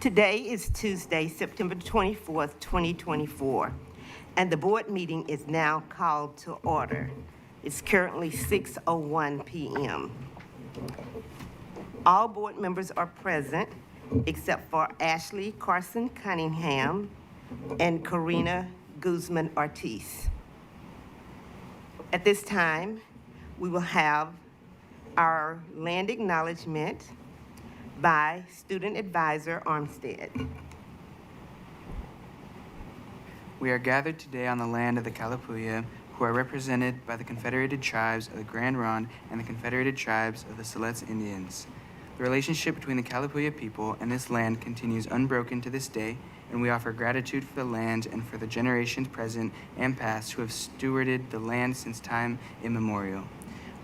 Today is Tuesday, September 24th, 2024, and the board meeting is now called to order. It's currently 6:01 p.m. All board members are present except for Ashley Carson Cunningham and Karina Guzman Ortiz. At this time, we will have our land acknowledgement by Student Advisor Armstead. We are gathered today on the land of the Kalapuya, who are represented by the Confederated Tribes of the Grand Ronde and the Confederated Tribes of the Siletz Indians. The relationship between the Kalapuya people and this land continues unbroken to this day, and we offer gratitude for the land and for the generations present and past who have stewarded the land since time immemorial.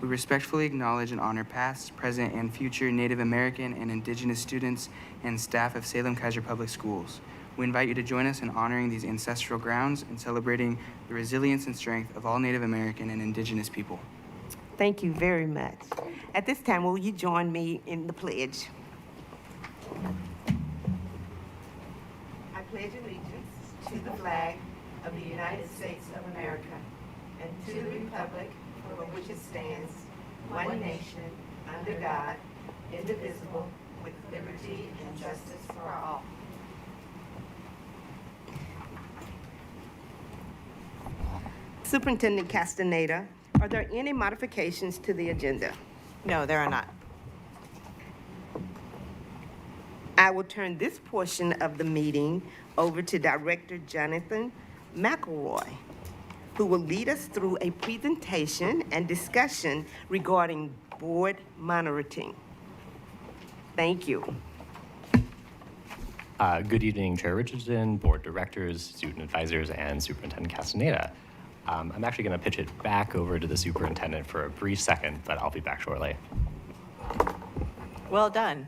We respectfully acknowledge and honor past, present, and future Native American and Indigenous students and staff of Salem-Keizer Public Schools. We invite you to join us in honoring these ancestral grounds and celebrating the resilience and strength of all Native American and Indigenous people. Thank you very much. At this time, will you join me in the pledge? I pledge allegiance to the flag of the United States of America and to the republic for which it stands, one nation, under God, indivisible, with liberty and justice for all. Superintendent Castaneda, are there any modifications to the agenda? No, there are not. I will turn this portion of the meeting over to Director Jonathan McElroy, who will lead us through a presentation and discussion regarding board monitoring. Thank you. Good evening, Chair Richardson, board directors, student advisors, and Superintendent Castaneda. I'm actually going to pitch it back over to the superintendent for a brief second, but I'll be back shortly. Well done.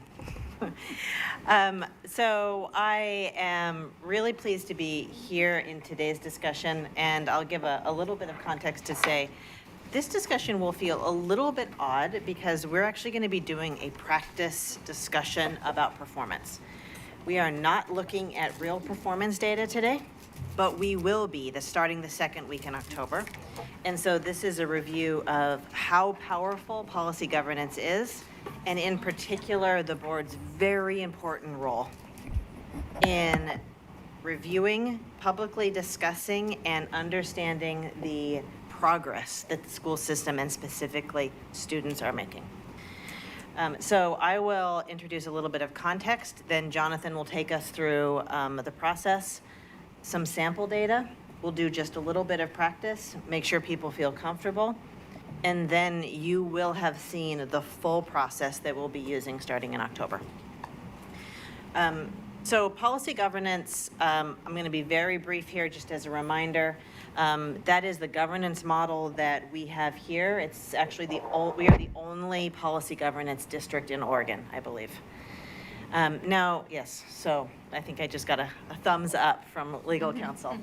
So I am really pleased to be here in today's discussion, and I'll give a little bit of context to say this discussion will feel a little bit odd because we're actually going to be doing a practice discussion about performance. We are not looking at real performance data today, but we will be starting the second week in October. And so this is a review of how powerful policy governance is, and in particular, the board's very important role in reviewing, publicly discussing, and understanding the progress that the school system and specifically students are making. So I will introduce a little bit of context, then Jonathan will take us through the process, some sample data. We'll do just a little bit of practice, make sure people feel comfortable, and then you will have seen the full process that we'll be using starting in October. So policy governance, I'm going to be very brief here just as a reminder. That is the governance model that we have here. It's actually we are the only policy governance district in Oregon, I believe. Now, yes, so I think I just got a thumbs up from legal counsel.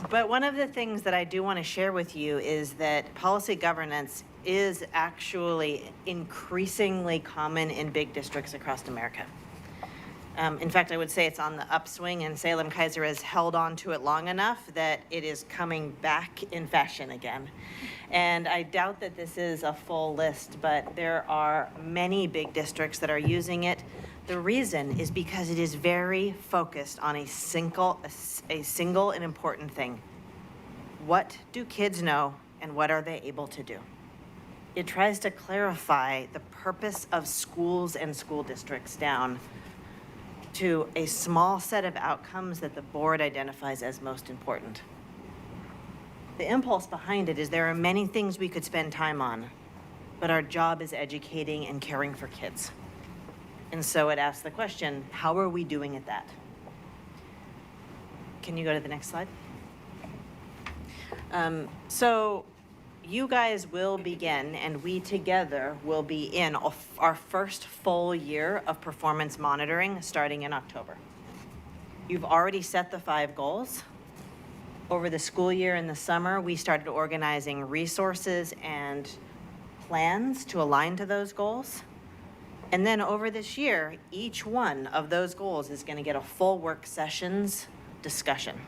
But one of the things that I do want to share with you is that policy governance is actually increasingly common in big districts across America. In fact, I would say it's on the upswing, and Salem-Keizer has held on to it long enough that it is coming back in fashion again. And I doubt that this is a full list, but there are many big districts that are using it. The reason is because it is very focused on a single and important thing. What do kids know, and what are they able to do? It tries to clarify the purpose of schools and school districts down to a small set of outcomes that the board identifies as most important. The impulse behind it is there are many things we could spend time on, but our job is educating and caring for kids. And so it asks the question, how are we doing at that? Can you go to the next slide? So you guys will begin, and we together will be in our first full year of performance monitoring starting in October. You've already set the 5 goals. Over the school year in the summer, we started organizing resources and plans to align to those goals. And then over this year, each one of those goals is going to get a full work sessions discussion.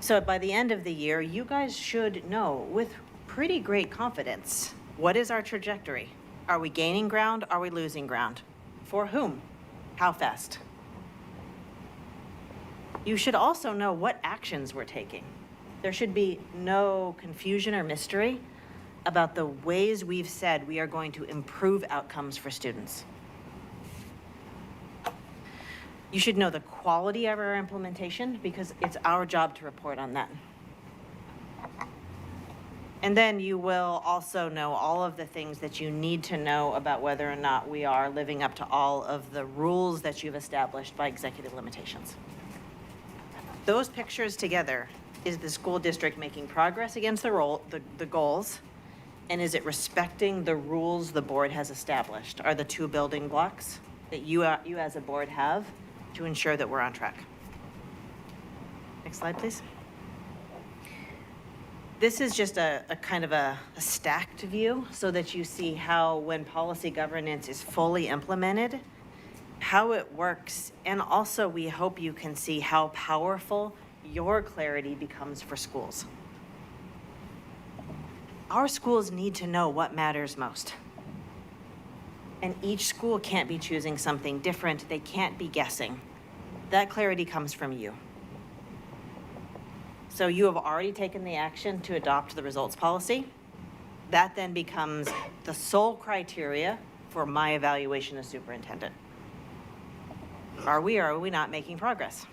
So by the end of the year, you guys should know with pretty great confidence, what is our trajectory? Are we gaining ground? Are we losing ground? For whom? How fast? You should also know what actions we're taking. There should be no confusion or mystery about the ways we've said we are going to improve outcomes for students. You should know the quality of our implementation because it's our job to report on that. And then you will also know all of the things that you need to know about whether or not we are living up to all of the rules that you've established by executive limitations. Those pictures together, is the school district making progress against the goals? And is it respecting the rules the board has established? Are the two building blocks that you as a board have to ensure that we're on track? Next slide, please. This is just a kind of a stacked view so that you see how when policy governance is fully implemented, how it works, and also we hope you can see how powerful your clarity becomes for schools. Our schools need to know what matters most. And each school can't be choosing something different. They can't be guessing. That clarity comes from you. So you have already taken the action to adopt the results policy. That then becomes the sole criteria for my evaluation as superintendent. Are we or are we not making progress?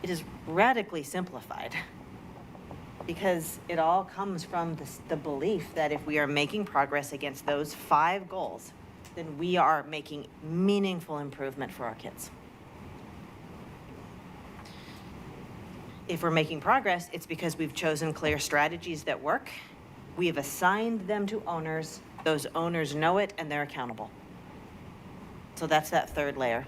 It is radically simplified because it all comes from the belief that if we are making progress against those 5 goals, then we are making meaningful improvement for our kids. If we're making progress, it's because we've chosen clear strategies that work. We have assigned them to owners. Those owners know it and they're accountable. So that's that third layer.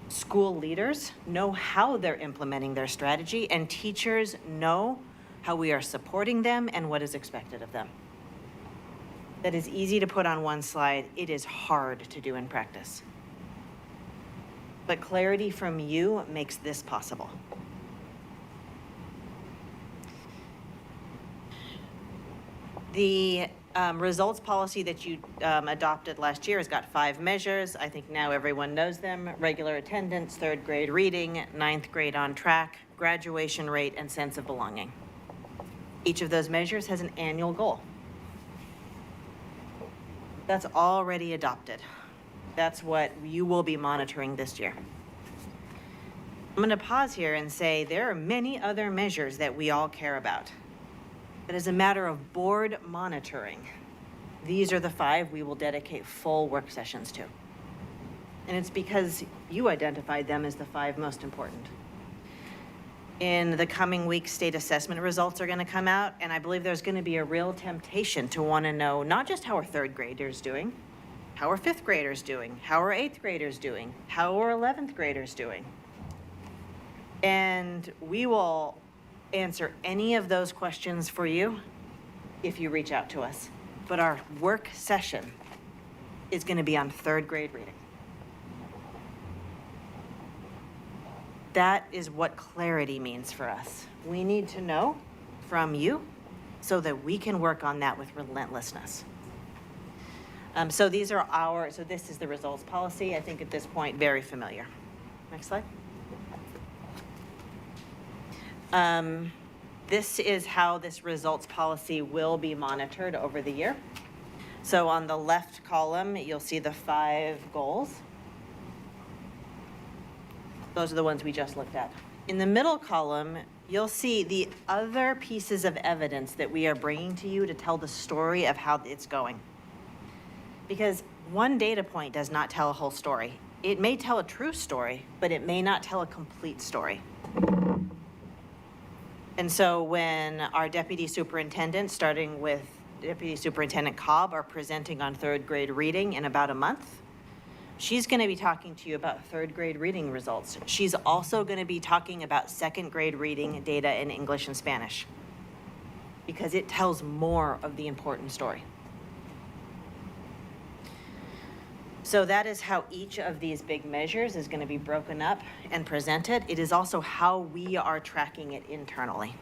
School leaders know how they're implementing their strategy, and teachers know how we are supporting them and what is expected of them. That is easy to put on one slide. It is hard to do in practice. But clarity from you makes this possible. The results policy that you adopted last year has got 5 measures. I think now everyone knows them: regular attendance, 3rd grade reading, 9th grade on track, graduation rate, and sense of belonging. Each of those measures has an annual goal. That's already adopted. That's what you will be monitoring this year. I'm going to pause here and say there are many other measures that we all care about. But as a matter of board monitoring, these are the 5 we will dedicate full work sessions to. And it's because you identified them as the 5 most important. In the coming weeks, state assessment results are going to come out, and I believe there's going to be a real temptation to want to know not just how are 3rd graders doing, how are 5th graders doing, how are 8th graders doing, how are 11th graders doing. And we will answer any of those questions for you if you reach out to us. But our work session is going to be on 3rd grade reading. That is what clarity means for us. We need to know from you so that we can work on that with relentlessness. So this is the results policy. I think at this point, very familiar. Next slide. This is how this results policy will be monitored over the year. So on the left column, you'll see the 5 goals. Those are the ones we just looked at. In the middle column, you'll see the other pieces of evidence that we are bringing to you to tell the story of how it's going. Because one data point does not tell a whole story. It may tell a true story, but it may not tell a complete story. And so when our deputy superintendent, starting with Deputy Superintendent Cobb, are presenting on 3rd grade reading in about a month, she's going to be talking to you about 3rd grade reading results. She's also going to be talking about 2nd grade reading data in English and Spanish. because it tells more of the important story. So that is how each of these big measures is going to be broken up and presented. It is also how we are tracking it internally.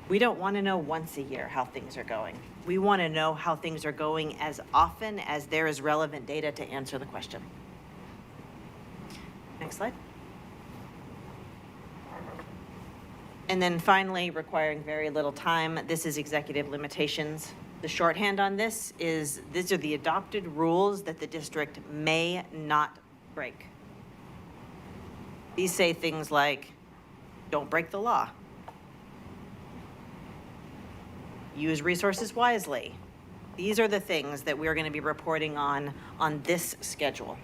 We don't want to know once a year how things are going. We want to know how things are going as often as there is relevant data to answer the question. Next slide. And then finally, requiring very little time, this is executive limitations. The shorthand on this is, these are the adopted rules that the district may not break. These say things like, don't break the law. Use resources wisely. These are the things that we're going to be reporting on this schedule.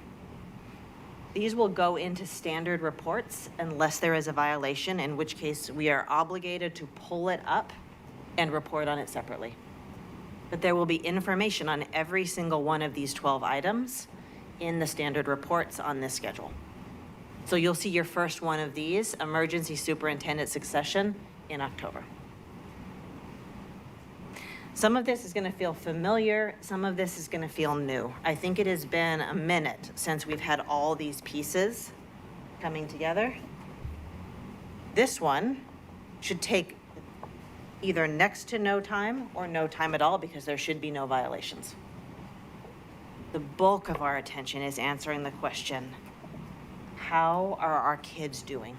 These will go into standard reports unless there is a violation, in which case we are obligated to pull it up and report on it separately. But there will be information on every single one of these 12 items in the standard reports on this schedule. So you'll see your first one of these, emergency superintendent succession, in October. Some of this is going to feel familiar, some of this is going to feel new. I think it has been a minute since we've had all these pieces coming together. This one should take either next to no time or no time at all, because there should be no violations. The bulk of our attention is answering the question, how are our kids doing?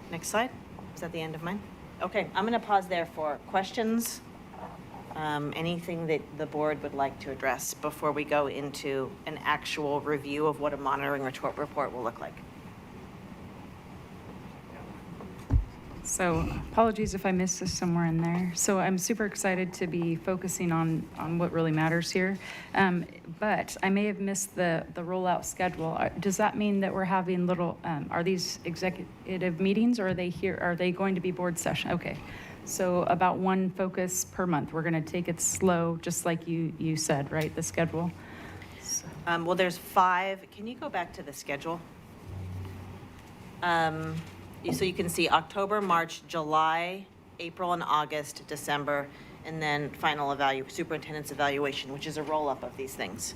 Next slide. Is that the end of mine? Okay, I'm going to pause there for questions. Anything that the board would like to address before we go into an actual review of what a monitoring report will look like. So apologies if I missed this somewhere in there. So I'm super excited to be focusing on what really matters here. But I may have missed the rollout schedule. Does that mean that we're having little, are these executive meetings, or are they here? Are they going to be board session? Okay. So about one focus per month. We're going to take it slow, just like you said, right? The schedule. So. Well, there's 5. Can you go back to the schedule? So you can see October, March, July, April, and August, December, and then final superintendent's evaluation, which is a roll-up of these things.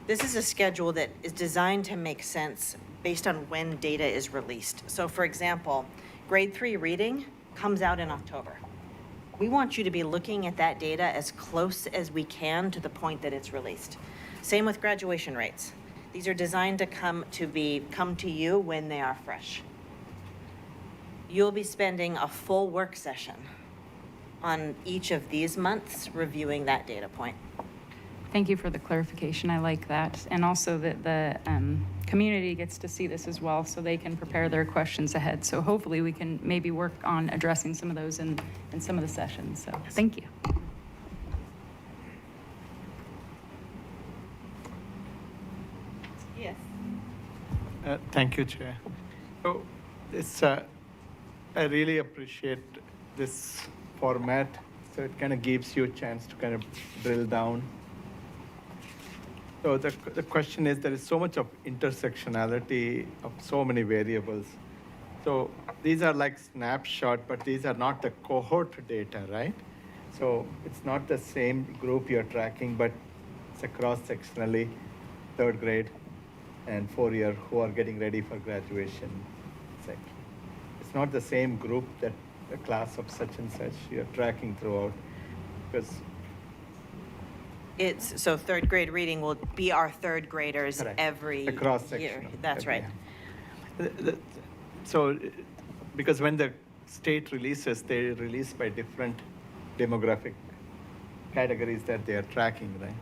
This is a schedule that is designed to make sense based on when data is released. So for example, grade 3 reading comes out in October. We want you to be looking at that data as close as we can to the point that it's released. Same with graduation rates. These are designed to come to you when they are fresh. You'll be spending a full work session on each of these months reviewing that data point. Thank you for the clarification. I like that. And also that the community gets to see this as well, so they can prepare their questions ahead. So hopefully we can maybe work on addressing some of those in some of the sessions. So thank you. Yes. Thank you, Chair. So it's I really appreciate this format. So it kind of gives you a chance to kind of drill down. So the question is, there is so much of intersectionality of so many variables. So these are like snapshot, but these are not the cohort data, right? So it's not the same group you're tracking, but it's across sectionally, 3rd grade and 4-year who are getting ready for graduation. It's not the same group that a class of such and such you're tracking throughout, because So 3rd grade reading will be our 3rd graders correct. every Across year. section. That's right. So, because when the state releases, they release by different demographic categories that they are tracking, right?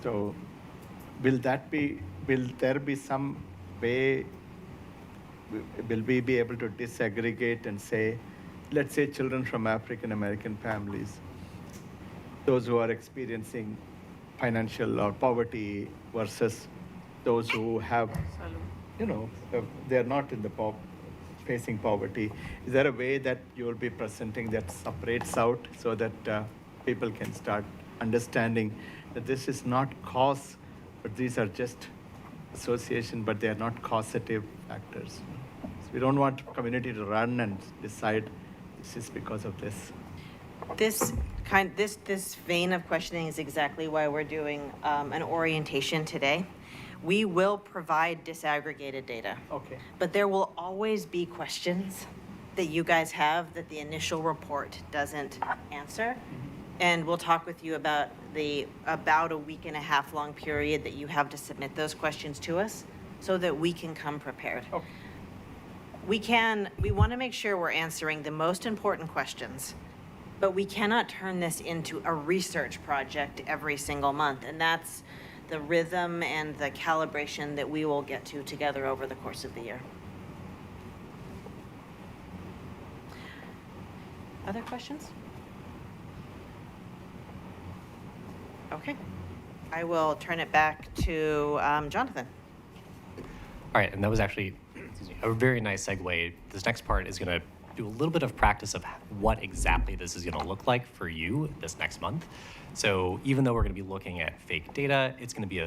So will there be some way, will we be able to disaggregate and say, let's say children from African American families, those who are experiencing financial or poverty versus those who have, they're not in the facing poverty. Is there a way that you will be presenting that separates out so that people can start understanding that this is not cause, but these are just association, but they are not causative factors? We don't want community to run and decide this is because of this. This vein of questioning is exactly why we're doing an orientation today. We will provide disaggregated data. Okay. But there will always be questions that you guys have that the initial report doesn't answer. And we'll talk with you about about a week and a half long period that you have to submit those questions to us so that we can come prepared. Okay. We want to make sure we're answering the most important questions, but we cannot turn this into a research project every single month. And that's the rhythm and the calibration that we will get to together over the course of the year. Other questions? Okay. I will turn it back to Jonathan. All right, and that was actually a very nice segue. This next part is going to do a little bit of practice of what exactly this is going to look like for you this next month. So even though we're going to be looking at fake data, it's going to be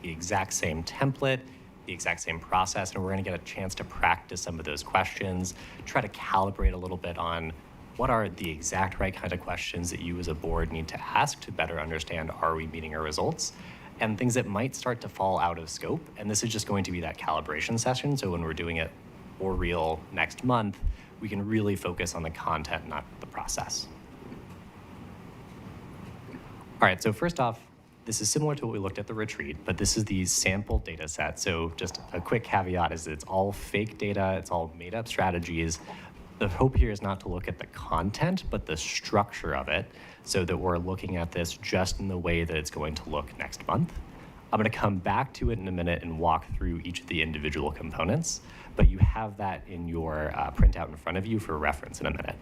the exact same template, the exact same process, and we're going to get a chance to practice some of those questions, try to calibrate a little bit on what are the exact right kind of questions that you as a board need to ask to better understand, are we meeting our results? And things that might start to fall out of scope. And this is just going to be that calibration session. So when we're doing it for real next month, we can really focus on the content, not the process. All right, so first off, this is similar to what we looked at the retreat, but this is the sample data set. So just a quick caveat is that it's all fake data, it's all made up strategies. The hope here is not to look at the content, but the structure of it, so that we're looking at this just in the way that it's going to look next month. I'm going to come back to it in a minute and walk through each of the individual components, but you have that in your printout in front of you for reference in a minute.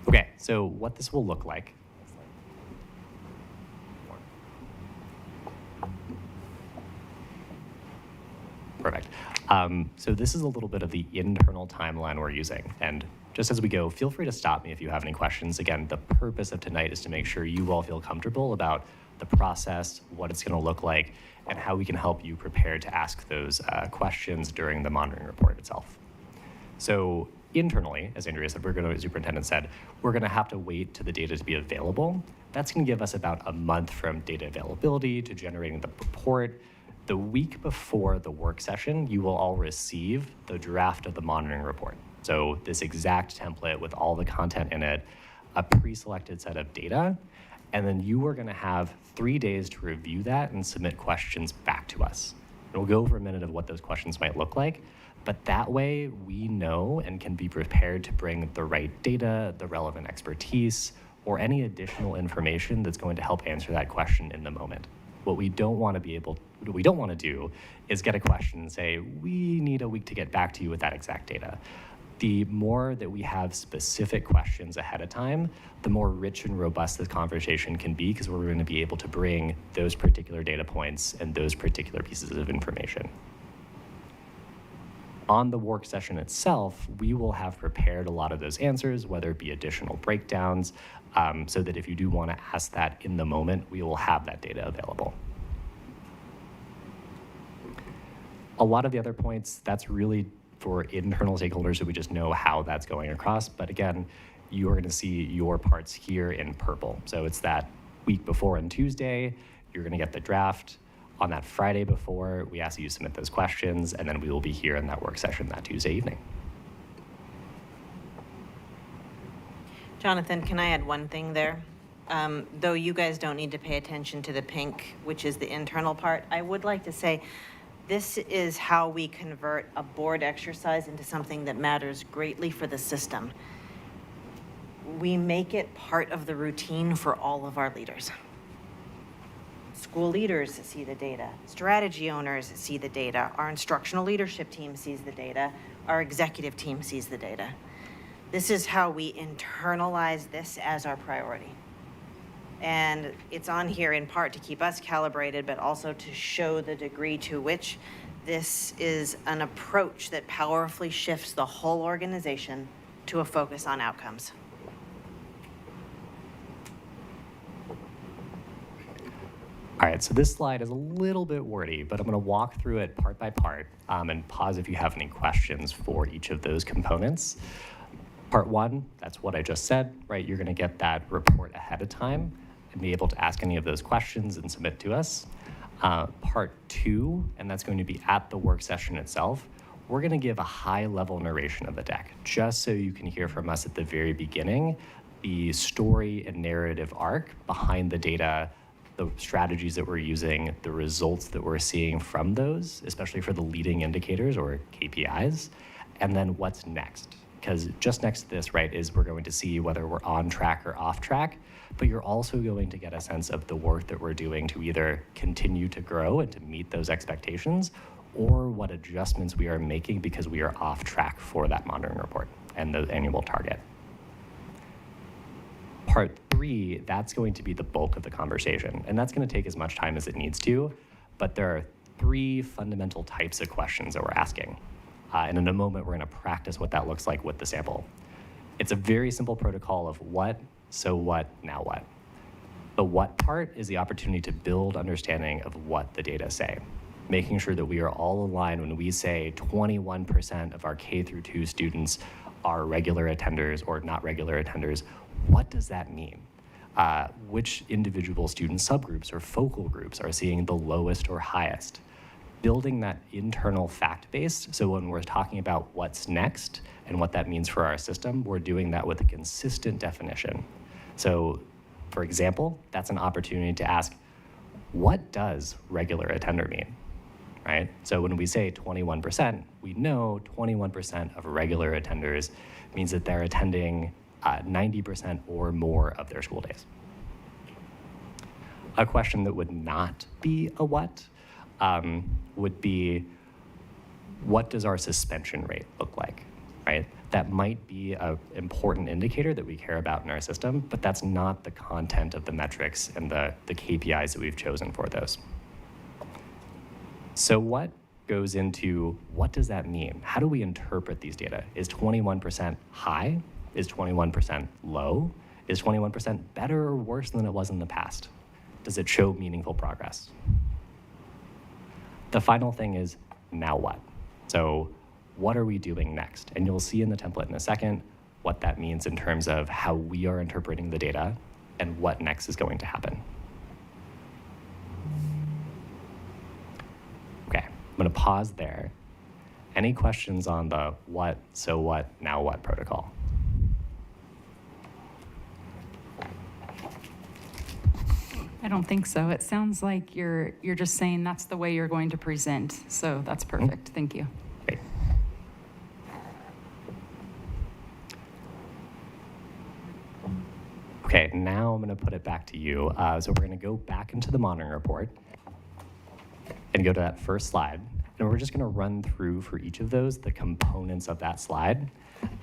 Okay, so what this will look like. Perfect. So this is a little bit of the internal timeline we're using. And just as we go, feel free to stop me if you have any questions. Again, the purpose of tonight is to make sure you all feel comfortable about the process, what it's going to look like, and how we can help you prepare to ask those questions during the monitoring report itself. So internally, as Andrea said, the superintendent said, we're going to have to wait to the data to be available. That's going to give us about a month from data availability to generating the report. The week before the work session, you will all receive the draft of the monitoring report. So this exact template with all the content in it, a pre-selected set of data, and then you are going to have 3 days to review that and submit questions back to us. And we'll go over a minute of what those questions might look like, but that way we know and can be prepared to bring the right data, the relevant expertise, or any additional information that's going to help answer that question in the moment. What we don't want to do is get a question and say, we need a week to get back to you with that exact data. The more that we have specific questions ahead of time, the more rich and robust this conversation can be, because we're going to be able to bring those particular data points and those particular pieces of information. On the work session itself, we will have prepared a lot of those answers, whether it be additional breakdowns, so that if you do want to ask that in the moment, we will have that data available. A lot of the other points, that's really for internal stakeholders, so we just know how that's going across. But again, you are going to see your parts here in purple. So it's that week before on Tuesday, you're going to get the draft. On that Friday before, we ask you to submit those questions, and then we will be here in that work session that Tuesday evening. Jonathan, can I add one thing there? Though you guys don't need to pay attention to the pink, which is the internal part, I would like to say this is how we convert a board exercise into something that matters greatly for the system. We make it part of the routine for all of our leaders. School leaders see the data, strategy owners see the data, our instructional leadership team sees the data, our executive team sees the data. This is how we internalize this as our priority. And it's on here in part to keep us calibrated, but also to show the degree to which this is an approach that powerfully shifts the whole organization to a focus on outcomes. All right, so this slide is a little bit wordy, but I'm going to walk through it part by part and pause if you have any questions for each of those components. Part one, that's what I just said, right? You're going to get that report ahead of time and be able to ask any of those questions and submit to us. Part two, and that's going to be at the work session itself, we're going to give a high-level narration of the deck, just so you can hear from us at the very beginning the story and narrative arc behind the data, the strategies that we're using, the results that we're seeing from those, especially for the leading indicators or KPIs, and then what's next. Because just next to this, right, is we're going to see whether we're on track or off track, but you're also going to get a sense of the work that we're doing to either continue to grow and to meet those expectations, or what adjustments we are making because we are off track for that monitoring report and the annual target. Part three, that's going to be the bulk of the conversation, and that's going to take as much time as it needs to, but there are three fundamental types of questions that we're asking. And in a moment, we're going to practice what that looks like with the sample. It's a very simple protocol of what, so what, now what. The what part is the opportunity to build understanding of what the data say, making sure that we are all aligned when we say 21% of our K through 2 students are regular attenders or not regular attenders. What does that mean? Which individual student subgroups or focal groups are seeing the lowest or highest? Building that internal fact base, so when we're talking about what's next and what that means for our system, we're doing that with a consistent definition. So, for example, that's an opportunity to ask, what does regular attender mean, right? So when we say 21%, we know 21% of regular attenders means that they're attending 90% or more of their school days. A question that would not be a what would be, what does our suspension rate look like, right? That might be an important indicator that we care about in our system, but that's not the content of the metrics and the KPIs that we've chosen for those. So what goes into, what does that mean? How do we interpret these data? Is 21% high? Is 21% low? Is 21% better or worse than it was in the past? Does it show meaningful progress? The final thing is, now what? So what are we doing next? And you'll see in the template in a second what that means in terms of how we are interpreting the data and what next is going to happen. Okay, I'm going to pause there. Any questions on the what, so what, now what protocol? I don't think so. It sounds like you're just saying that's the way you're going to present. So that's perfect. Thank you. Great. Okay, now I'm going to put it back to you. So we're going to go back into the monitoring report and go to that first slide. And we're just going to run through for each of those the components of that slide.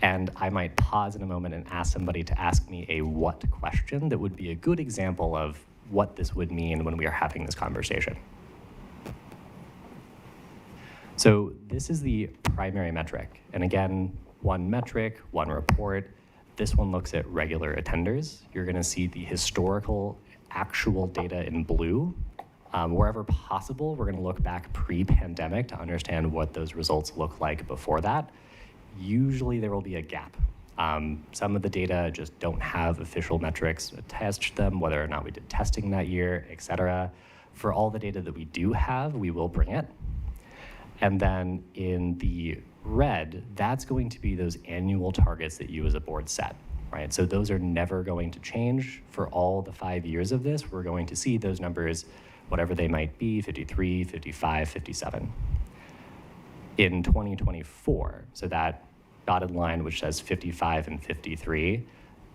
And I might pause in a moment and ask somebody to ask me a what question that would be a good example of what this would mean when we are having this conversation. So this is the primary metric. And again, one metric, one report. This one looks at regular attenders. You're going to see the historical actual data in blue. Wherever possible, we're going to look back pre-pandemic to understand what those results look like before that. Usually there will be a gap. Some of the data just don't have official metrics attached to them, whether or not we did testing that year, et cetera. For all the data that we do have, we will bring it. And then in the red, that's going to be those annual targets that you as a board set, right? So those are never going to change. For all the 5 years of this, we're going to see those numbers, whatever they might be, 53, 55, 57. In 2024, so that dotted line which says 55 and 53,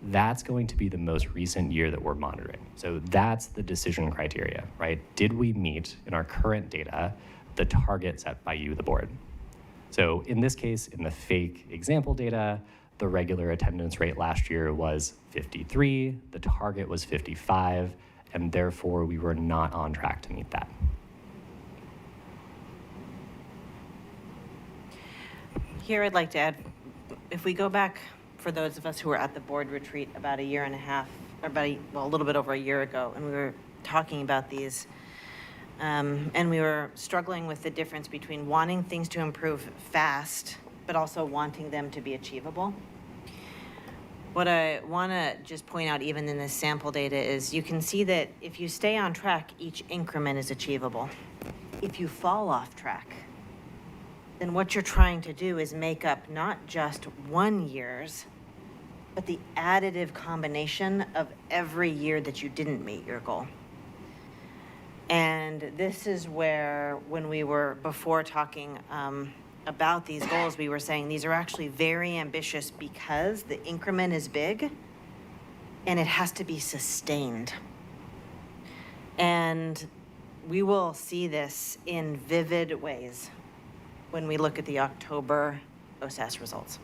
that's going to be the most recent year that we're monitoring. So that's the decision criteria, right? Did we meet in our current data the target set by you, the board? So in this case, in the fake example data, the regular attendance rate last year was 53, the target was 55, and therefore we were not on track to meet that. Here, I'd like to add, if we go back, for those of us who were at the board retreat about a year and a half, or a little bit over a year ago, and we were talking about these, and we were struggling with the difference between wanting things to improve fast, but also wanting them to be achievable. What I want to just point out, even in this sample data, is you can see that if you stay on track, each increment is achievable. If you fall off track, then what you're trying to do is make up not just 1 year's, but the additive combination of every year that you didn't meet your goal. And this is where, when we were before talking about these goals, we were saying these are actually very ambitious because the increment is big and it has to be sustained. And we will see this in vivid ways when we look at the October OSAS results.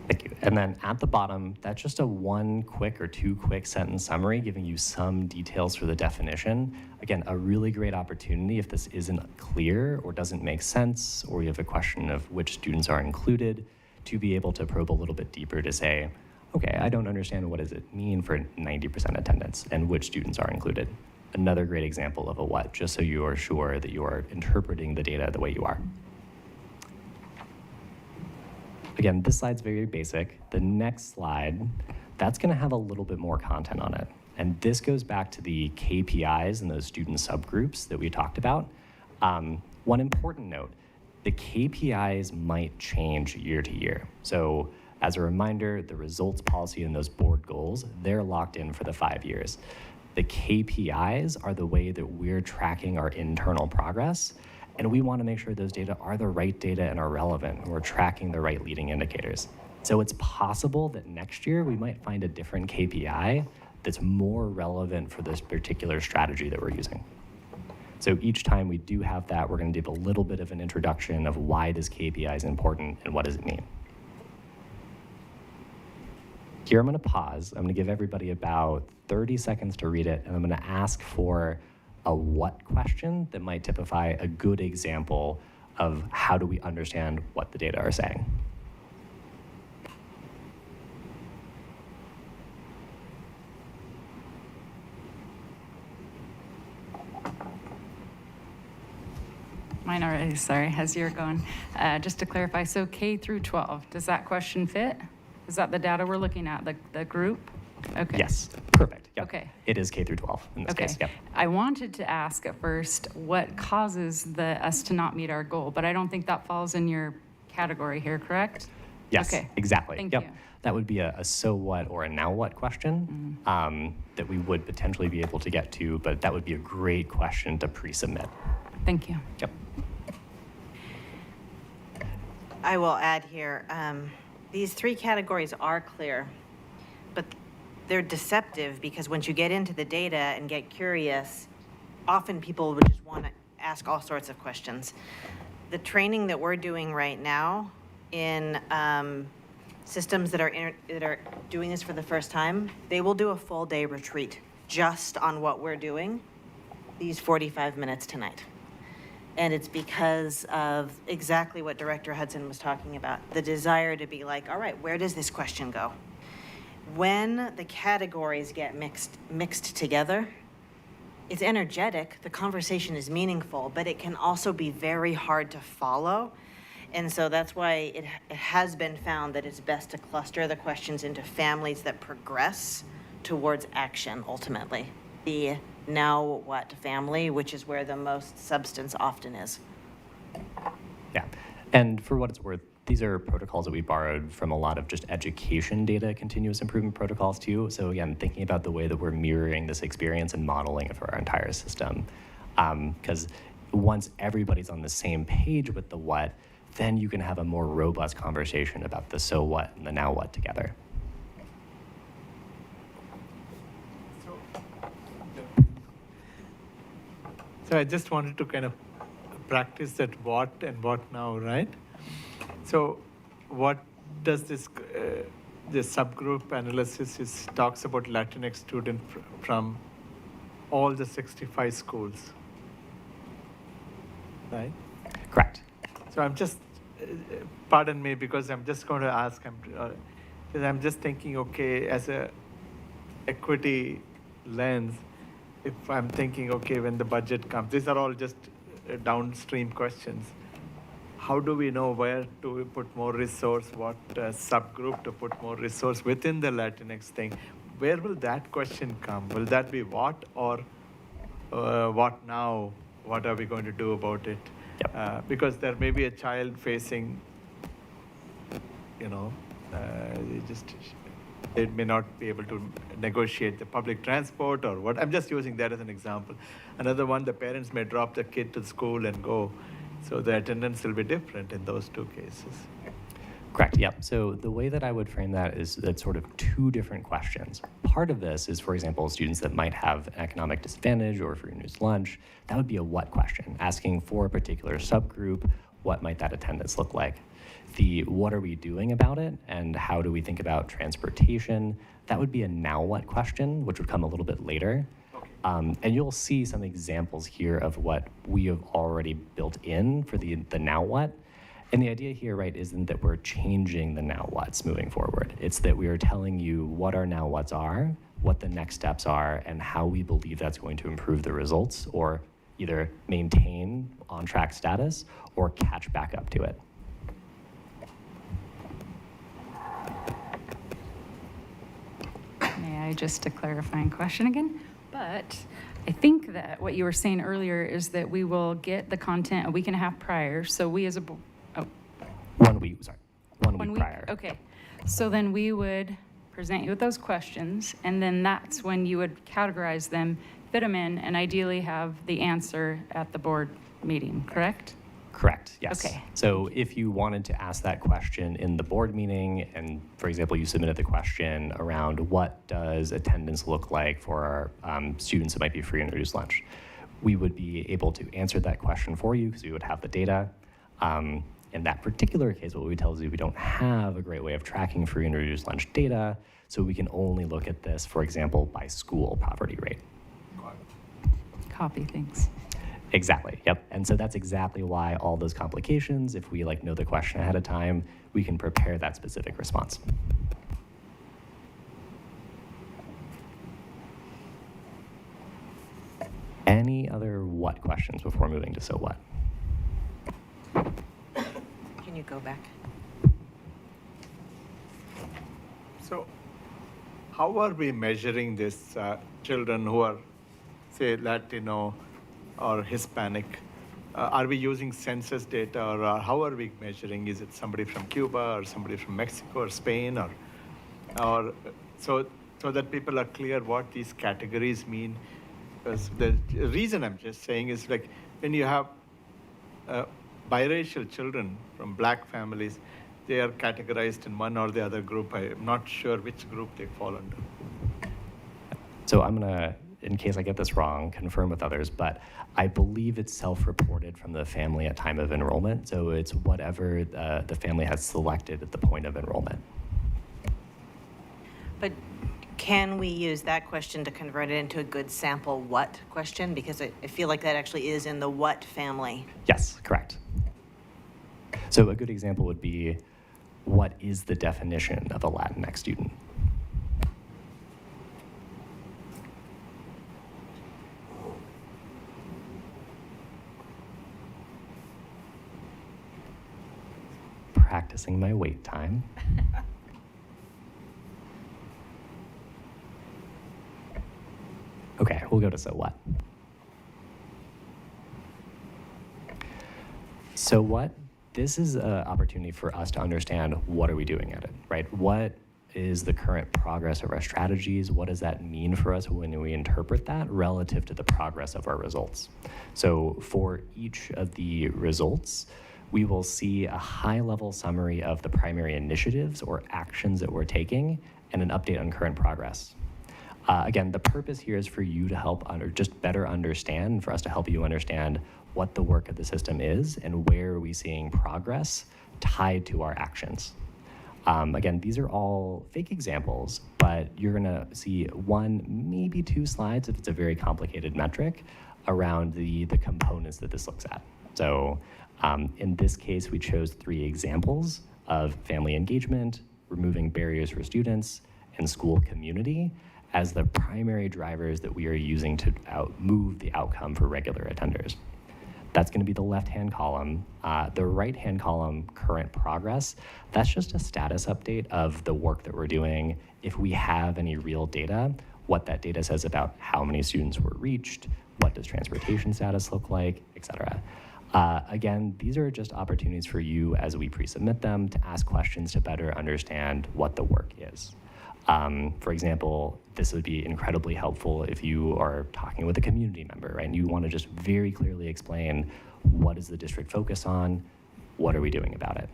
Thank you. And then at the bottom, that's just a one quick or two quick sentence summary giving you some details for the definition. Again, a really great opportunity if this isn't clear or doesn't make sense, or you have a question of which students are included, to be able to probe a little bit deeper to say, okay, I don't understand what does it mean for 90% attendance and which students are included. Another great example of a what, just so you are sure that you are interpreting the data the way you are. Again, this slide's very basic. The next slide, that's gonna have a little bit more content on it. And this goes back to the KPIs and those student subgroups that we talked about. One important note, the KPIs might change year to year. So as a reminder, the results policy and those board goals, they're locked in for the 5 years. The KPIs are the way that we're tracking our internal progress, and we want to make sure those data are the right data and are relevant, and we're tracking the right leading indicators. So it's possible that next year we might find a different KPI that's more relevant for this particular strategy that we're using. So each time we do have that, we're going to give a little bit of an introduction of why this KPI is important and what does it mean. Here I'm going to pause. I'm going to give everybody about 30 seconds to read it, and I'm going to ask for a what question that might typify a good example of how do we understand what the data are saying. Mine already, sorry, as you're going. Just to clarify, so K through 12, does that question fit? Is that the data we're looking at, the group? Okay. Yes, perfect. Yep. Okay. It is K through 12 in this Okay. case. Yep. I wanted to ask at first what causes us to not meet our goal, but I don't think that falls in your category here, correct? Yes, Okay. exactly. Thank Yep. you. That would be a so what or a now what question that we would potentially be able to get to, but that would be a great question to pre-submit. Thank you. Yep. I will add here, these 3 categories are clear, but they're deceptive because once you get into the data and get curious, often people would just want to ask all sorts of questions. The training that we're doing right now in systems that are doing this for the first time, they will do a full day retreat just on what we're doing these 45 minutes tonight. And it's because of exactly what Director Hudson was talking about, the desire to be like, all right, where does this question go? When the categories get mixed together, it's energetic, the conversation is meaningful, but it can also be very hard to follow. And so that's why it has been found that it's best to cluster the questions into families that progress towards action ultimately. The now what family, which is where the most substance often is. Yeah. And for what it's worth, these are protocols that we borrowed from a lot of just education data, continuous improvement protocols too. So again, thinking about the way that we're mirroring this experience and modeling it for our entire system. Because once everybody's on the same page with the what, then you can have a more robust conversation about the so what and the now what together. So I just wanted to kind of practice that what and what now, right? So what does this subgroup analysis talks about Latinx student from all the 65 schools. right? Correct. So I'm just, pardon me, because I'm just going to ask, because I'm just thinking, okay, as a equity lens, if I'm thinking, okay, when the budget comes, these are all just downstream questions. How do we know where to put more resource, what subgroup to put more resource within the Latinx thing? Where will that question come? Will that be what or what now? What are we going to do about it? Yep. Because there may be a child facing, they may not be able to negotiate the public transport or what. I'm just using that as an example. Another one, the parents may drop the kid to school and go. So the attendance will be different in those two cases. Correct, yep. So the way that I would frame that is that sort of two different questions. Part of this is, for example, students that might have an economic disadvantage or free and reduced lunch. That would be a what question, asking for a particular subgroup, what might that attendance look like? The what are we doing about it and how do we think about transportation? That would be a now what question, which would come a little bit later. And you'll see some examples here of what we have already built in for the now what. And the idea here, right, isn't that we're changing the now what's moving forward. It's that we are telling you what our now what's are, what the next steps are, and how we believe that's going to improve the results or either maintain on-track status or catch back up to it. May I just a clarifying question again? But I think that what you were saying earlier is that we will get the content a week and a half prior. So we as a, 1 week, sorry, one week prior. Okay. So then we would present you with those questions, and then that's when you would categorize them, fit them in, and ideally have the answer at the board meeting, correct? Correct, yes. Okay. So if you wanted to ask that question in the board meeting, and for example, you submitted the question around what does attendance look like for our students who might be free and reduced lunch, we would be able to answer that question for you because we would have the data. In that particular case, what we tell is we don't have a great way of tracking free and reduced lunch data, so we can only look at this, for example, by school poverty rate. Copy things. Exactly, yep. And so that's exactly why all those complications, if we know the question ahead of time, we can prepare that specific response. Any other what questions before moving to so what? Can you go back? So how are we measuring this children who are, say, Latino or Hispanic? Are we using census data, or how are we measuring? Is it somebody from Cuba or somebody from Mexico or Spain, or so that people are clear what these categories mean? Because the reason I'm just saying is when you have biracial children from black families, they are categorized in one or the other group. I'm not sure which group they fall under. So I'm gonna, in case I get this wrong, confirm with others, but I believe it's self-reported from the family at time of enrollment. So it's whatever the family has selected at the point of enrollment. But can we use that question to convert it into a good sample what question? Because I feel like that actually is in the what family. Yes, correct. So a good example would be, what is the definition of a Latinx student? Practicing my wait time. Okay, we'll go to so what. So what? This is an opportunity for us to understand what are we doing at it, right? What is the current progress of our strategies? What does that mean for us when we interpret that relative to the progress of our results? So for each of the results, we will see a high-level summary of the primary initiatives or actions that we're taking and an update on current progress. Again, the purpose here is for you to help just better understand, for us to help you understand what the work of the system is and where are we seeing progress tied to our actions. Again, these are all fake examples, but you're gonna see one, maybe two slides if it's a very complicated metric around the components that this looks at. So in this case, we chose 3 examples of family engagement, removing barriers for students, and school community as the primary drivers that we are using to move the outcome for regular attenders. That's going to be the left-hand column. The right-hand column, current progress, that's just a status update of the work that we're doing. If we have any real data, what that data says about how many students were reached, what does transportation status look like, et cetera. Again, these are just opportunities for you as we pre-submit them to ask questions to better understand what the work is. For example, this would be incredibly helpful if you are talking with a community member, right? And you want to just very clearly explain what is the district focus on, what are we doing about it?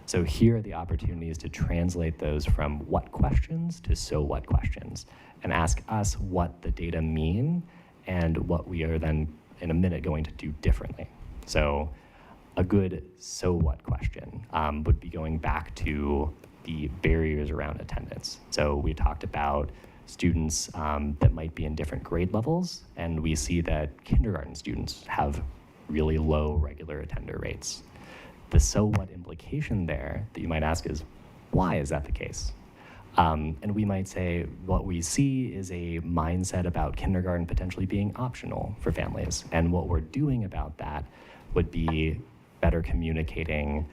So here are the opportunities to translate those from what questions to so what questions and ask us what the data mean and what we are then in a minute going to do differently. So a good so what question would be going back to the barriers around attendance. So we talked about students that might be in different grade levels, and we see that kindergarten students have really low regular attender rates. The so what implication there that you might ask is, why is that the case? And we might say, what we see is a mindset about kindergarten potentially being optional for families, and what we're doing about that would be better communicating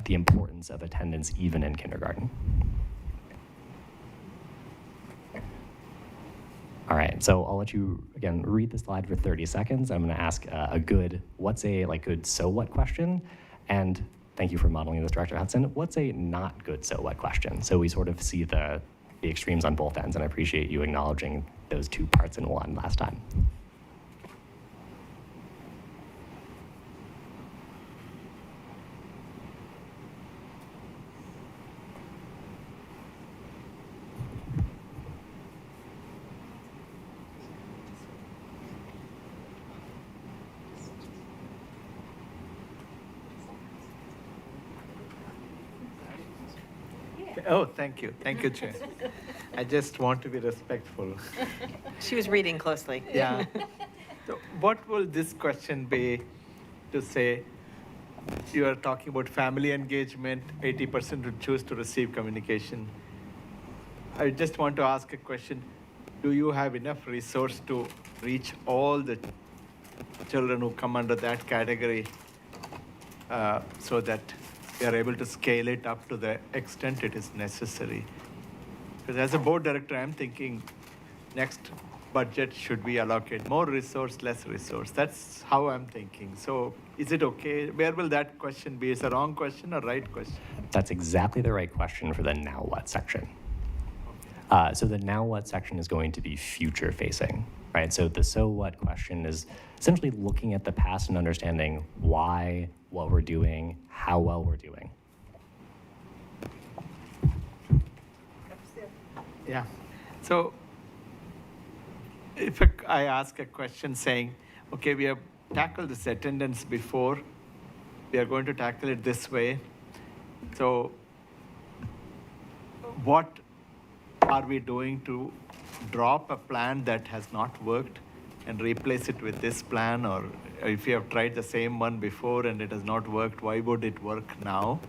the importance of attendance even in kindergarten. All right, so I'll let you, again, read the slide for 30 seconds. I'm gonna ask a good, what's a good so what question? And thank you for modeling this, Director Hudson. What's a not good so what question? So we sort of see the extremes on both ends, and I appreciate you acknowledging those 2 parts in one last time. Oh, thank you, Chair. I just want to be respectful. She was reading closely. Yeah. So what will this question be to say, you are talking about family engagement, 80% would choose to receive communication. I just want to ask a question. Do you have enough resource to reach all the children who come under that category so that we are able to scale it up to the extent it is necessary? Because as a board director, I'm thinking next budget should we allocate more resource, less resource? That's how I'm thinking. So is it okay? Where will that question be? Is it a wrong question or right question? That's exactly the right question for the now what section. So the now what section is going to be future facing, right? So the so what question is essentially looking at the past and understanding why, what we're doing, how well we're doing. Yeah. So if I ask a question saying, okay, we have tackled this attendance before, we are going to tackle it this way. So what are we doing to drop a plan that has not worked and replace it with this plan? Or if you have tried the same one before and it has not worked, why would it work now?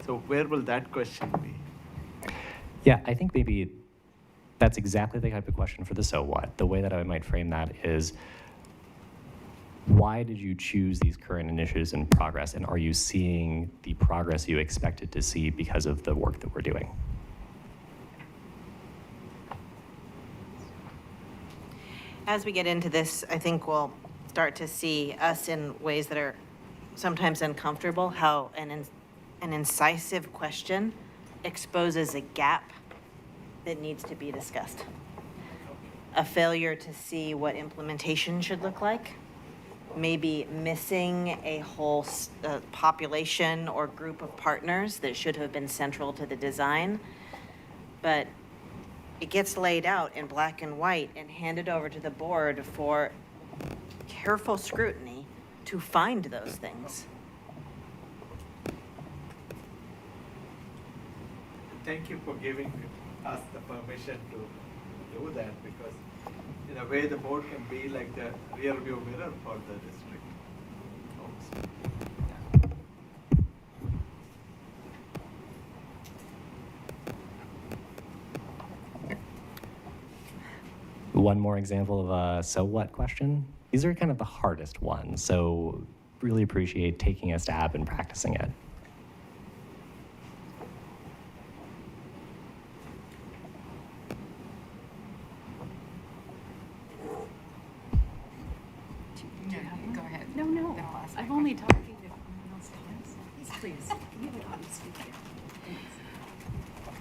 So where will that question be? Yeah, I think maybe that's exactly the type of question for the so what. The way that I might frame that is, why did you choose these current initiatives in progress, and are you seeing the progress you expected to see because of the work that we're doing? As we get into this, I think we'll start to see us in ways that are sometimes uncomfortable, how an incisive question exposes a gap that needs to be discussed. A failure to see what implementation should look like, maybe missing a whole population or group of partners that should have been central to the design, but it gets laid out in black and white and handed over to the board for careful scrutiny to find those things. Thank you for giving us the permission to do that, because in a way the board can be like the rear view mirror for the district. Oops. One more example of a so what question. These are kind of the hardest ones, so really appreciate taking a stab and practicing it. Go ahead. No. I'm only talking if anyone else has. Please.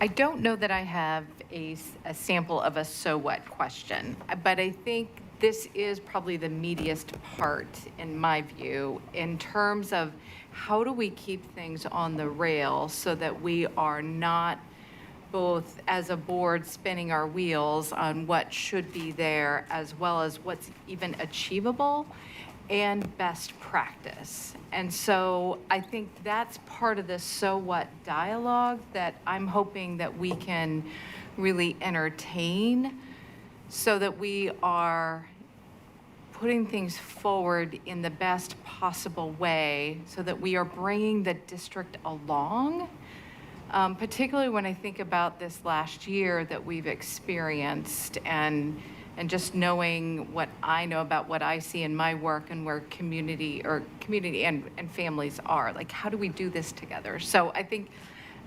I don't know that I have a sample of a so what question, but I think this is probably the meatiest part, in my view, in terms of how do we keep things on the rail so that we are not both as a board spinning our wheels on what should be there as well as what's even achievable and best practice. And so I think that's part of the so what dialogue that I'm hoping that we can really entertain so that we are putting things forward in the best possible way so that we are bringing the district along. Particularly when I think about this last year that we've experienced and just knowing what I know about what I see in my work and where community and families are, like how do we do this together? So I think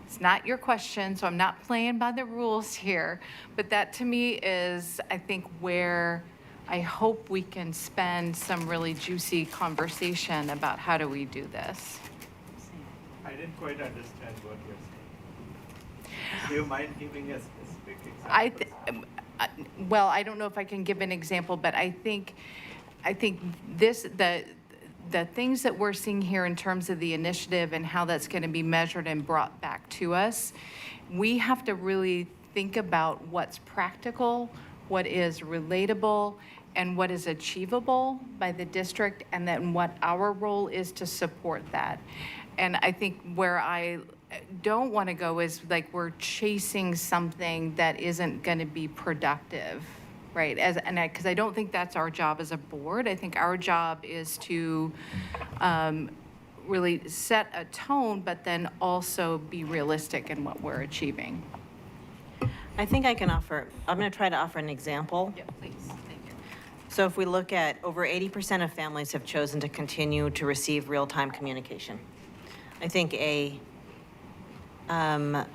it's not your question, so I'm not playing by the rules here, but that to me is, I think, where I hope we can spend some really juicy conversation about how do we do this. I didn't quite understand what you're saying. Do you mind giving a specific example? Well, I don't know if I can give an example, but I think the things that we're seeing here in terms of the initiative and how that's going to be measured and brought back to us, we have to really think about what's practical, what is relatable, and what is achievable by the district, and then what our role is to support that. And I think where I don't want to go is like we're chasing something that isn't going to be productive, right? Because I don't think that's our job as a board. I think our job is to really set a tone, but then also be realistic in what we're achieving. I think I'm going to try to offer an example. Yeah, please. Thank you. So if we look at over 80% of families have chosen to continue to receive real-time communication. I think an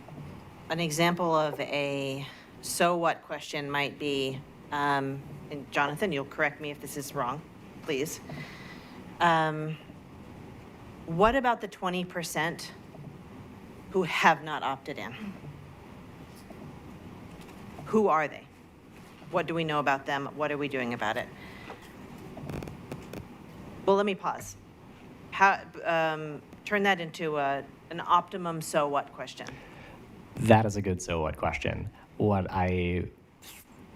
example of a so what question might be, and Jonathan, you'll correct me if this is wrong, please. What about the 20% who have not opted in? Who are they? What do we know about them? What are we doing about it? Well, let me pause. Turn that into an optimum so what question. That is a good so what question. What I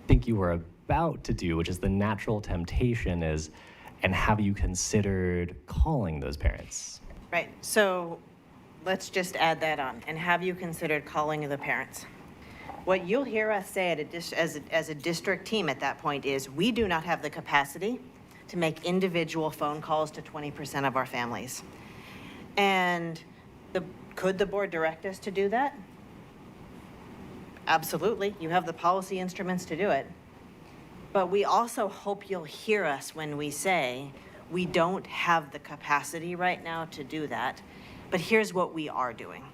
think you were about to do, which is the natural temptation, is, and have you considered calling those parents? Right, so let's just add that on. And have you considered calling the parents? What you'll hear us say as a district team at that point is, we do not have the capacity to make individual phone calls to 20% of our families. And could the board direct us to do that? Absolutely, you have the policy instruments to do it. But we also hope you'll hear us when we say, we don't have the capacity right now to do that, but here's what we are doing.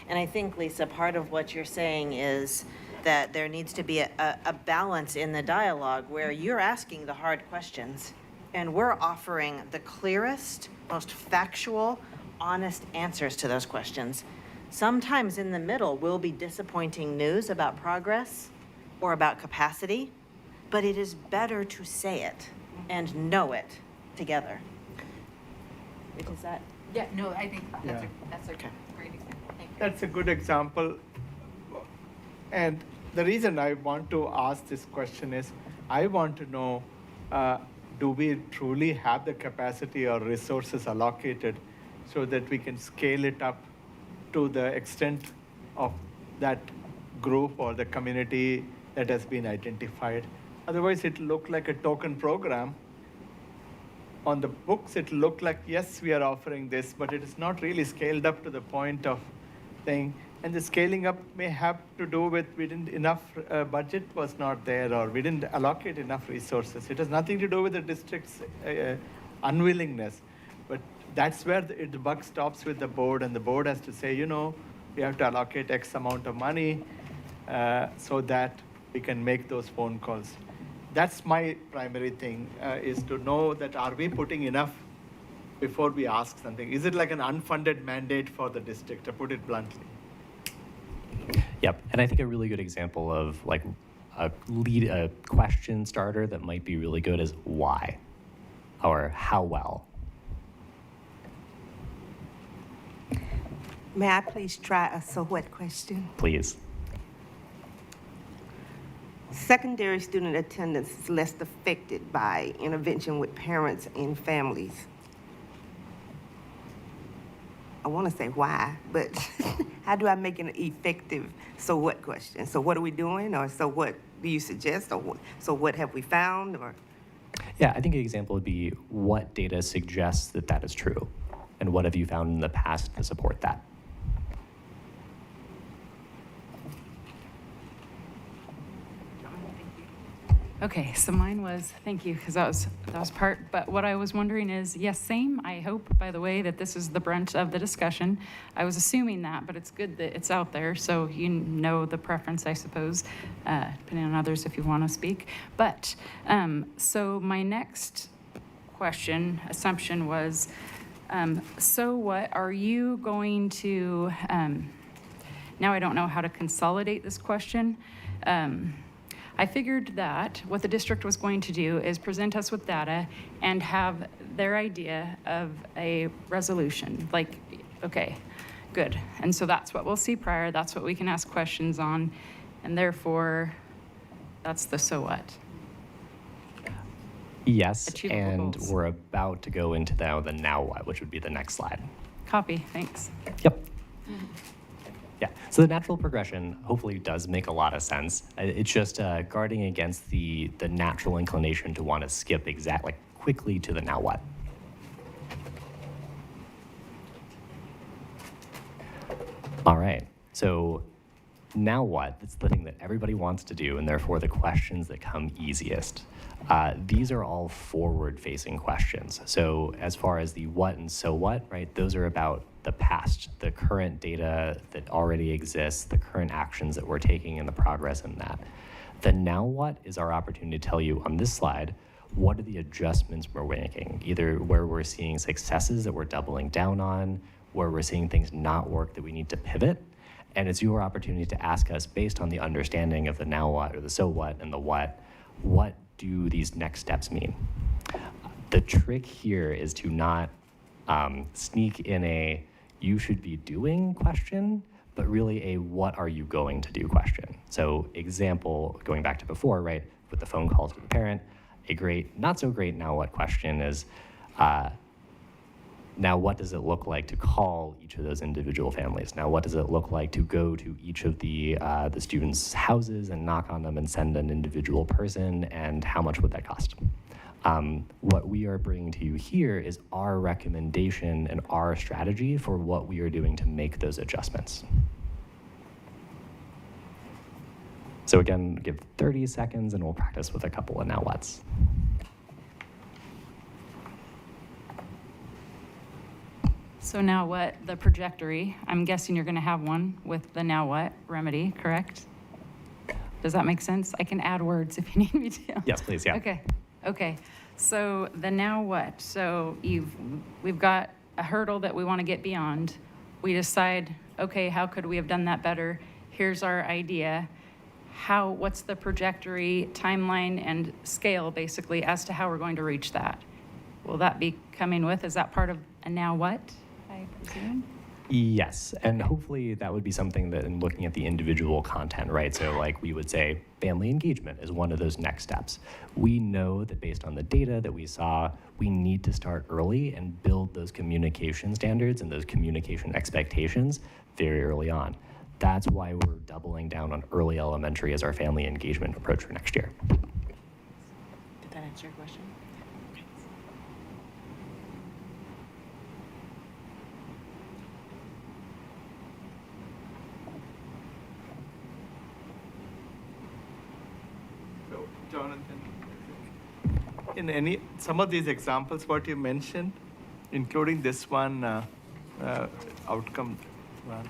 And I think, Lisa, part of what you're saying is that there needs to be a balance in the dialogue where you're asking the hard questions and we're offering the clearest, most factual, honest answers to those questions. Sometimes in the middle will be disappointing news about progress or about capacity, but it is better to say it and know it together. Is that? Yeah, no, I think Yeah. that's a Okay. great example. Thank you. That's a good example. And the reason I want to ask this question is, I want to know, do we truly have the capacity or resources allocated so that we can scale it up to the extent of that group or the community that has been identified? Otherwise, it look like a token program. On the books, it looked like, yes, we are offering this, but it is not really scaled up to the point of saying, And the scaling up may have to do with we didn't enough budget was not there, or we didn't allocate enough resources. It has nothing to do with the district's unwillingness, but that's where the buck stops with the board, and the board has to say, we have to allocate X amount of money so that we can make those phone calls. That's my primary thing, is to know that are we putting enough before we ask something? Is it like an unfunded mandate for the district, to put it bluntly? Yep, and I think a really good example of like a question starter that might be really good is why, or how well. May I please try a so what question? Please. Secondary student attendance is less affected by intervention with parents and families. I want to say why, but how do I make an effective so what question? So what are we doing, or so what do you suggest, or so what have we found, or? Yeah, I think an example would be what data suggests that that is true, and what have you found in the past to support that? Okay, so mine was, thank you, because that was part, but what I was wondering is, yes, same, I hope, by the way, that this is the brunt of the discussion. I was assuming that, but it's good that it's out there, so you know the preference, I suppose, depending on others if you want to speak. But, so my next assumption was, so what are you going to, now I don't know how to consolidate this question. I figured that what the district was going to do is present us with data and have their idea of a resolution. Like, okay, good. And so that's what we'll see prior. That's what we can ask questions on. And therefore, that's the so what. Yes, Achievable and goals. we're about to go into the now what, which would be the next slide. Copy, thanks. Yep. Yeah, so the natural progression hopefully does make a lot of sense. It's just guarding against the natural inclination to want to skip quickly to the now what. All right, so now what? That's the thing that everybody wants to do, and therefore the questions that come easiest. These are all forward-facing questions. So as far as the what and so what, right, those are about the past, the current data that already exists, the current actions that we're taking and the progress in that. The now what is our opportunity to tell you on this slide, what are the adjustments we're making, either where we're seeing successes that we're doubling down on, where we're seeing things not work that we need to pivot. And it's your opportunity to ask us, based on the understanding of the now what or the so what and the what do these next steps mean? The trick here is to not sneak in a you should be doing question, but really a what are you going to do question. So example, going back to before, right, with the phone calls with the parent, a great, not so great now what question is, now what does it look like to call each of those individual families? Now what does it look like to go to each of the students' houses and knock on them and send an individual person, and how much would that cost? What we are bringing to you here is our recommendation and our strategy for what we are doing to make those adjustments. So again, give 30 seconds and we'll practice with a couple of now whats. So now what, the trajectory, I'm guessing you're gonna have one with the now what remedy, correct? Does that make sense? I can add words if you need me to. Yes, please, yeah. Okay. So the now what? So we've got a hurdle that we want to get beyond. We decide, okay, how could we have done that better? Here's our idea. What's the trajectory, timeline, and scale, basically, as to how we're going to reach that? Will that be coming with, is that part of a now what, I presume? Yes, and hopefully that would be something that in looking at the individual content, right? So like we would say family engagement is one of those next steps. We know that based on the data that we saw, we need to start early and build those communication standards and those communication expectations very early on. That's why we're doubling down on early elementary as our family engagement approach for next year. Did that answer your question? Jonathan, in some of these examples, what you mentioned, including this one, outcome one,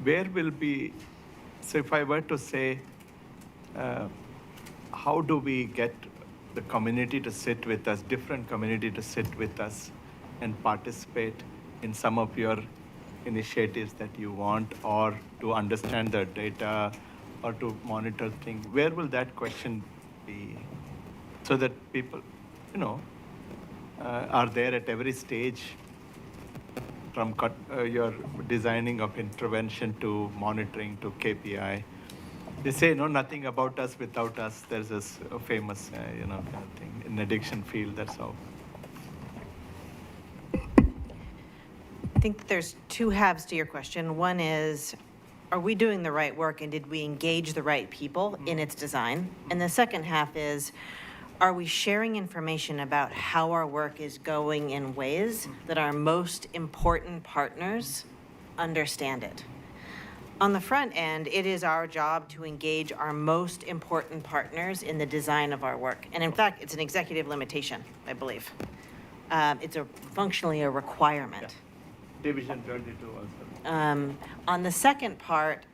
where will be, so if I were to say, how do we get the community to sit with us, different community to sit with us and participate in some of your initiatives that you want, or to understand the data, or to monitor things, where will that question be? So that people, are there at every stage, from your designing of intervention to monitoring to KPI. They say, no, nothing about us without us. There's this famous, kind of thing in addiction field. That's all. I think there's two halves to your question. One is, are we doing the right work and did we engage the right people in its design? And the second half is, are we sharing information about how our work is going in ways that our most important partners understand it? On the front end, it is our job to engage our most important partners in the design of our work. And in fact, it's an executive limitation, I believe. It's functionally a requirement. Yeah. Division 22 also. On the second part,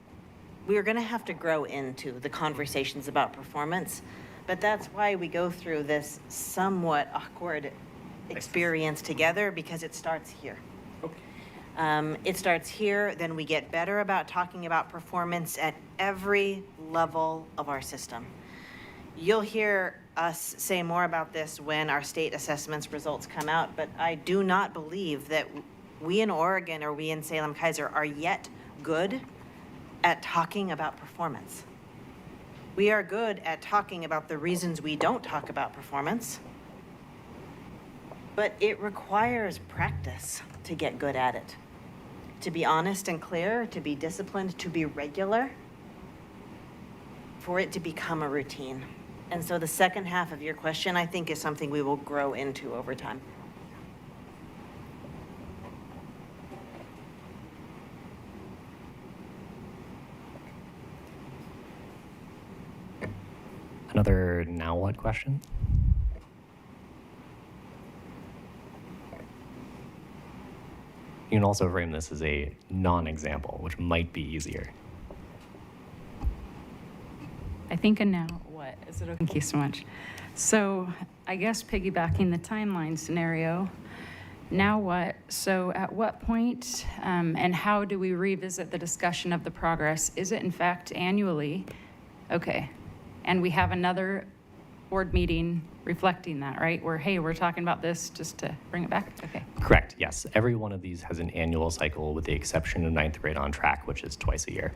we are going to have to grow into the conversations about performance, but that's why we go through this somewhat awkward experience together, because it starts here. It starts here, then we get better about talking about performance at every level of our system. You'll hear us say more about this when our state assessments results come out, but I do not believe that we in Oregon or we in Salem-Keizer are yet good at talking about performance. We are good at talking about the reasons we don't talk about performance, but it requires practice to get good at it. To be honest and clear, to be disciplined, to be regular, for it to become a routine. And so the second half of your question, I think, is something we will grow into over time. Another now what question? You can also frame this as a non-example, which might be easier. I think a now what? Is it okay? Thank you so much. So I guess piggybacking the timeline scenario, now what? So at what point and how do we revisit the discussion of the progress? Is it in fact annually? Okay. And we have another board meeting reflecting that, right? Where, hey, we're talking about this just to bring it back? Okay. Correct, yes. Every one of these has an annual cycle with the exception of 9th grade on track, which is twice a year.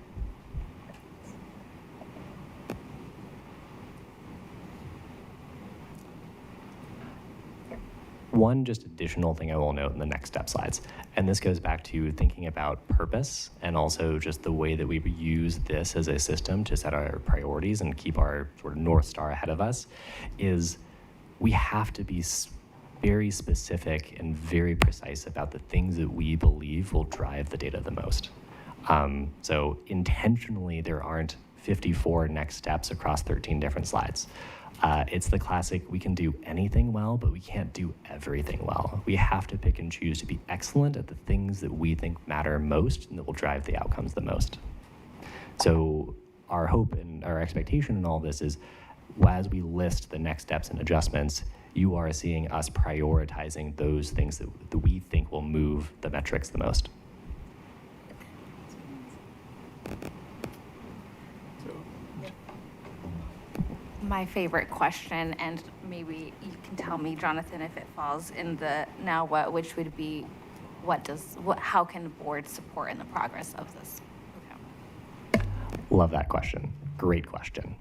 One just additional thing I will note in the next step slides, and this goes back to thinking about purpose and also just the way that we use this as a system to set our priorities and keep our sort of North Star ahead of us, is we have to be very specific and very precise about the things that we believe will drive the data the most. So intentionally, there aren't 54 next steps across 13 different slides. It's the classic, we can do anything well, but we can't do everything well. We have to pick and choose to be excellent at the things that we think matter most and that will drive the outcomes the most. So our hope and our expectation in all this is, as we list the next steps and adjustments, you are seeing us prioritizing those things that we think will move the metrics the most. My favorite question, and maybe you can tell me, Jonathan, if it falls in the now what, which would be, how can the board support in the progress of this? Okay. Love that question. Great question.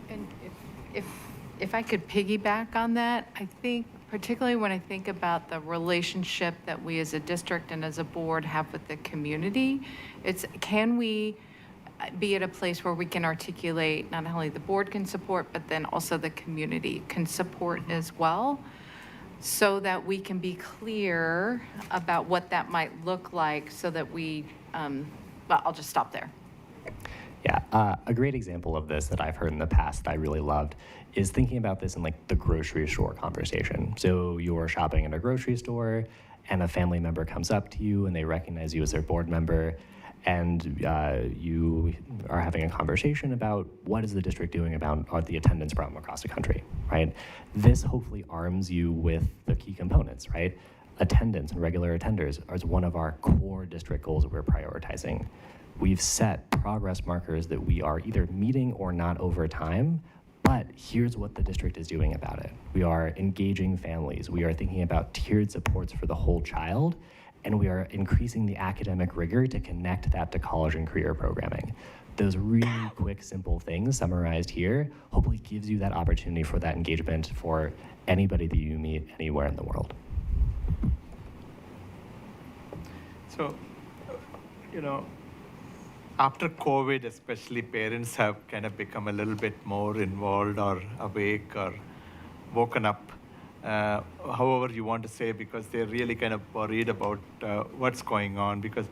And if I could piggyback on that, I think particularly when I think about the relationship that we as a district and as a board have with the community, it's can we be at a place where we can articulate not only the board can support, but then also the community can support as well, so that we can be clear about what that might look like so that we, but I'll just stop there. Yeah, a great example of this that I've heard in the past that I really loved is thinking about this in like the grocery store conversation. So you're shopping in a grocery store and a family member comes up to you and they recognize you as their board member, and you are having a conversation about what is the district doing about the attendance problem across the country, right? This hopefully arms you with the key components, right? Attendance and regular attenders is one of our core district goals that we're prioritizing. We've set progress markers that we are either meeting or not over time, but here's what the district is doing about it. We are engaging families. We are thinking about tiered supports for the whole child, and we are increasing the academic rigor to connect that to college and career programming. Those really quick, simple things summarized here hopefully gives you that opportunity for that engagement for anybody that you meet anywhere in the world. So, after COVID, especially, parents have kind of become a little bit more involved or awake or woken up, however you want to say, because they're really kind of worried about what's going on. Because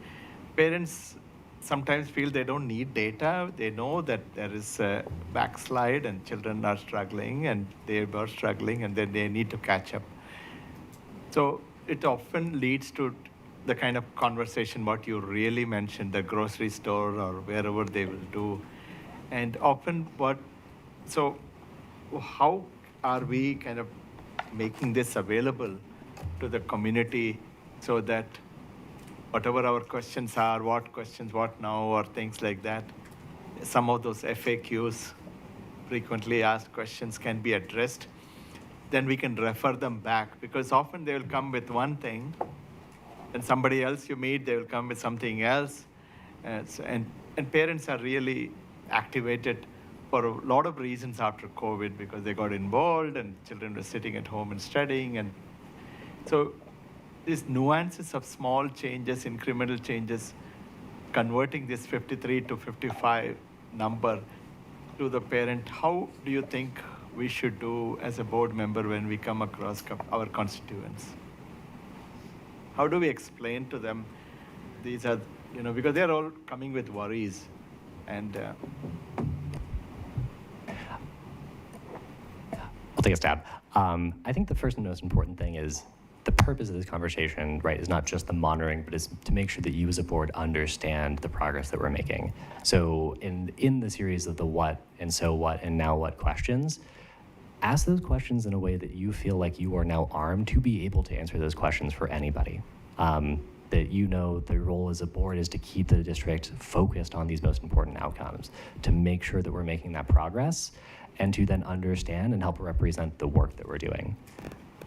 parents sometimes feel they don't need data. They know that there is a backslide and children are struggling and they were struggling and then they need to catch up. So it often leads to the kind of conversation what you really mentioned, the grocery store or wherever they will do. And often so how are we kind of making this available to the community so that whatever our questions are, what questions, what now, or things like that, some of those FAQs, frequently asked questions, can be addressed, then we can refer them back, because often they will come with one thing, and somebody else you meet, they will come with something else. And parents are really activated for a lot of reasons after COVID, because they got involved and children were sitting at home and studying. And so these nuances of small changes, incremental changes, converting this 53 to 55 number to the parent, how do you think we should do as a board member when we come across our constituents? How do we explain to them these are, because they're all coming with worries. And I'll take a stab. I think the first and most important thing is the purpose of this conversation, right, is not just the monitoring, but is to make sure that you as a board understand the progress that we're making. So in the series of the what and so what and now what questions, ask those questions in a way that you feel like you are now armed to be able to answer those questions for anybody. That the role as a board is to keep the district focused on these most important outcomes, to make sure that we're making that progress, and to then understand and help represent the work that we're doing.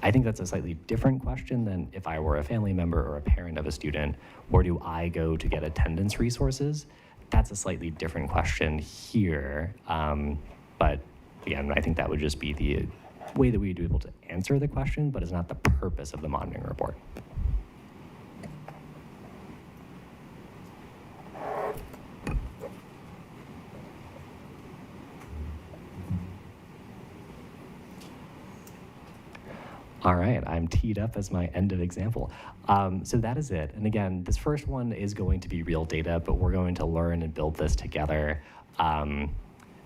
I think that's a slightly different question than if I were a family member or a parent of a student, where do I go to get attendance resources? That's a slightly different question here. But again, I think that would just be the way that we'd be able to answer the question, but it's not the purpose of the monitoring report. All right, I'm teed up as my end of example. So that is it. And again, this first one is going to be real data, but we're going to learn and build this together. And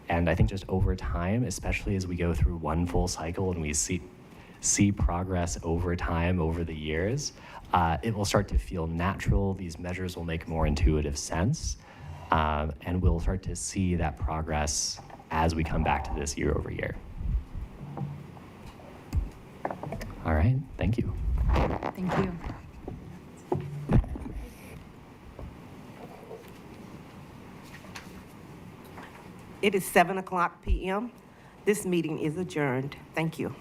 I think just over time, especially as we go through one full cycle and we see progress over time, over the years, it will start to feel natural. These measures will make more intuitive sense. And we'll start to see that progress as we come back to this year over year. All right, thank you. Thank you. It is 7:00 p.m. This meeting is adjourned. Thank you.